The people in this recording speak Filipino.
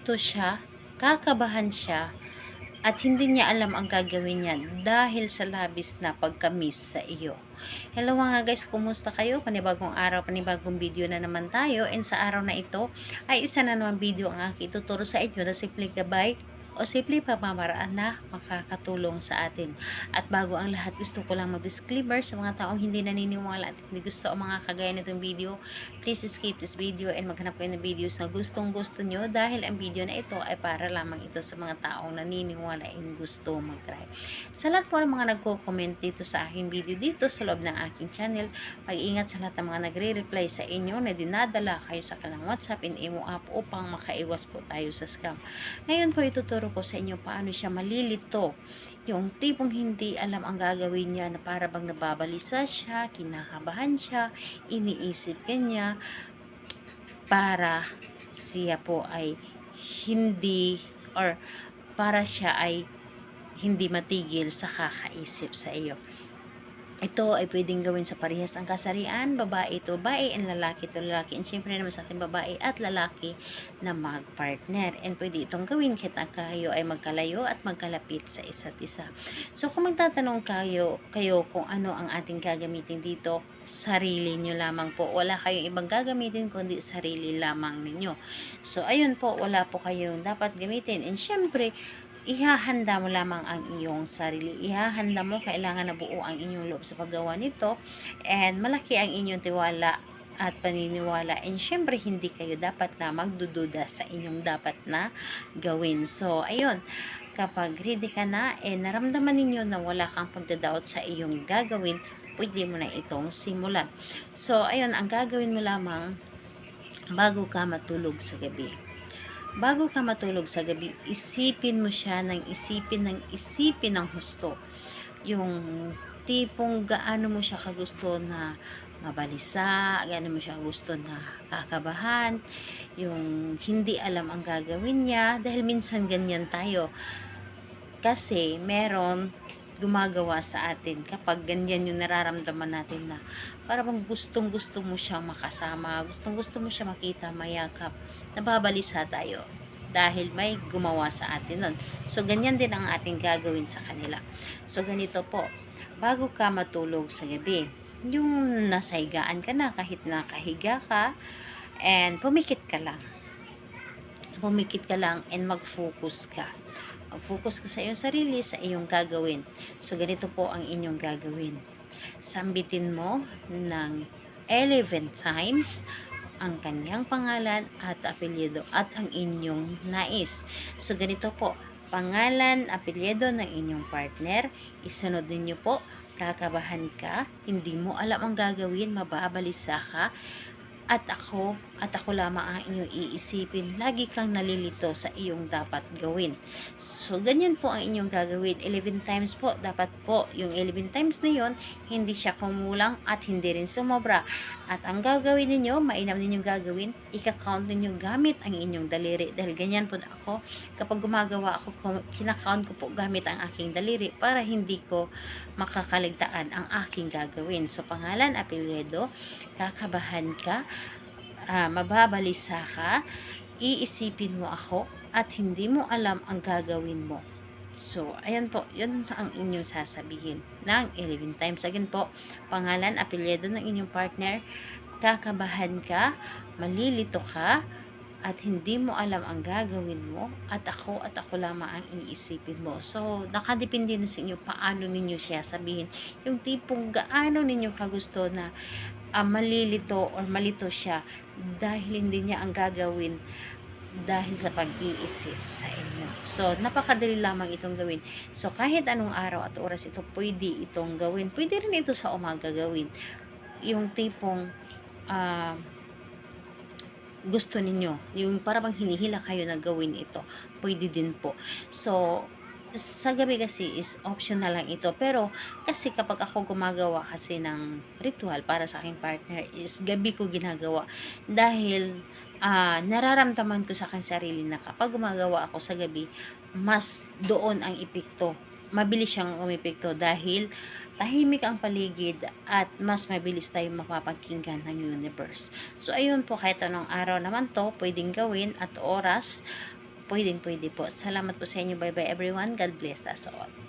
malilito siya, kakabahan siya, at hindi niya alam ang gagawin niya dahil sa labis na pagka-miss sa iyo. Hello mga guys, kumusta kayo? Panibagong araw, panibagong video na naman tayo. And sa araw na ito ay isa na naman video ang aking ituturo sa inyo na simple gabay o simple pamamaraan na makakatulong sa atin. At bago ang lahat, gusto ko lang mag-disclaimer sa mga taong hindi naniniwala at hindi gusto ang mga kagaya nitong video. Please skip this video and maghanap kayo ng videos na gustong gusto nyo dahil ang video na ito ay para lamang ito sa mga taong naniniwala and gusto mag-try. Sa lahat po ng mga nagko-comment dito sa aking video dito sa loob ng aking channel, mag-ingat sa lahat ng mga nagre-reply sa inyo na dinadala kayo sa kanilang WhatsApp and Imo app upang makaiwas po tayo sa scam. Ngayon po ituturo ko sa inyo paano siya malilito. Yung tipong hindi alam ang gagawin niya na para bang nababalisa siya, kinakabahan siya, iniisip kanya para siya po ay hindi or para siya ay hindi matigil sa kakaisip sa iyo. Ito ay pwedeng gawin sa parehas ang kasarian, babae ito babae, and lalaki ito lalaki. And syempre naman sa ating babae at lalaki na mag-partner. And pwede itong gawin kahit kayo ay magkalayo at magkalapit sa isa't isa. So kung magtatanong kayo kung ano ang ating gagamitin dito, sarili nyo lamang po. Wala kayong ibang gagamitin kundi sarili lamang ninyo. So ayun po, wala po kayong dapat gamitin. And syempre, ihahanda mo lamang ang iyong sarili. Ihahanda mo, kailangan na buo ang inyong loob sa paggawa nito. And malaki ang inyong tiwala at paniniwala. And syempre, hindi kayo dapat na magdududa sa inyong dapat na gawin. So, ayun. Kapag ready ka na, naramdaman ninyo na wala kang pagdadoubt sa iyong gagawin, pwede mo na itong simulan. So, ayun, ang gagawin mo lamang bago ka matulog sa gabi. Bago ka matulog sa gabi, isipin mo siya ng isipin ng husto. Yung tipong gaano mo siya kagusto na mabalisa, gaano mo siya gusto na kakabahan, yung hindi alam ang gagawin niya, dahil minsan ganyan tayo. Kasi meron gumagawa sa atin kapag ganyan yung nararamdaman natin na parang gustong gusto mo siyang makasama, gustong gusto mo siya makita, mayakap, nababalisa tayo dahil may gumawa sa atin nun. So ganyan din ang ating gagawin sa kanila. So ganito po, bago ka matulog sa gabi, yung nasa higaan ka na, kahit nakahiga ka, and pumikit ka lang and mag-focus ka. Mag-focus ka sa iyong sarili, sa iyong gagawin. So, ganito po ang inyong gagawin. Sambitin mo ng 11 times ang kanyang pangalan at apelyido at ang inyong nais. So, ganito po. Pangalan, apelyido ng inyong partner. Isunod ninyo po. Kakabahan ka. Hindi mo alam ang gagawin. Mababalisa ka. At ako lamang ang inyong iisipin. Lagi kang nalilito sa iyong dapat gawin. So, ganyan po ang inyong gagawin. 11 times po. Dapat po, yung 11 times na yon hindi siya kumulang at hindi rin sumobra. At ang gagawin ninyo, mainam ninyong gagawin, ika-count ninyo gamit ang inyong daliri. Dahil ganyan po ako. Kapag gumagawa ako, kinakount ko po gamit ang aking daliri para hindi ko makakaligtaan ang aking gagawin. So, pangalan, apelyido, kakabahan ka, mababalisa ka, iisipin mo ako, at hindi mo alam ang gagawin mo. So, ayan po, yun ang inyong sasabihin ng 11 times. Again po, pangalan, apelyido ng inyong partner, kakabahan ka, malilito ka, at hindi mo alam ang gagawin mo, at ako lamang ang iisipin mo. So, nakadepende na sa inyo paano ninyo siya sabihin. Yung tipong gaano ninyo kagusto na malilito or malito siya dahil hindi niya ang gagawin dahil sa pag-iisip sa inyo. So, napakadali lamang itong gawin. So, kahit anong araw at oras ito, pwede itong gawin. Pwede rin ito sa umaga gawin. Yung tipong gusto ninyo, yung parang hinihila kayo na gawin ito, pwede din po. So, sa gabi kasi is optional lang ito, pero kasi kapag ako gumagawa kasi ng ritual para sa aking partner is gabi ko ginagawa dahil nararamdaman ko sa aking sarili na kapag gumagawa ako sa gabi, mas doon ang epekto, mabilis siyang umepekto dahil tahimik ang paligid at mas mabilis tayong mapapakinggan ng universe. So, ayun po, kahit anong araw naman to, pwedeng gawin at oras, pwedeng pwede po. Salamat po sa inyo. Bye bye everyone. God bless us all.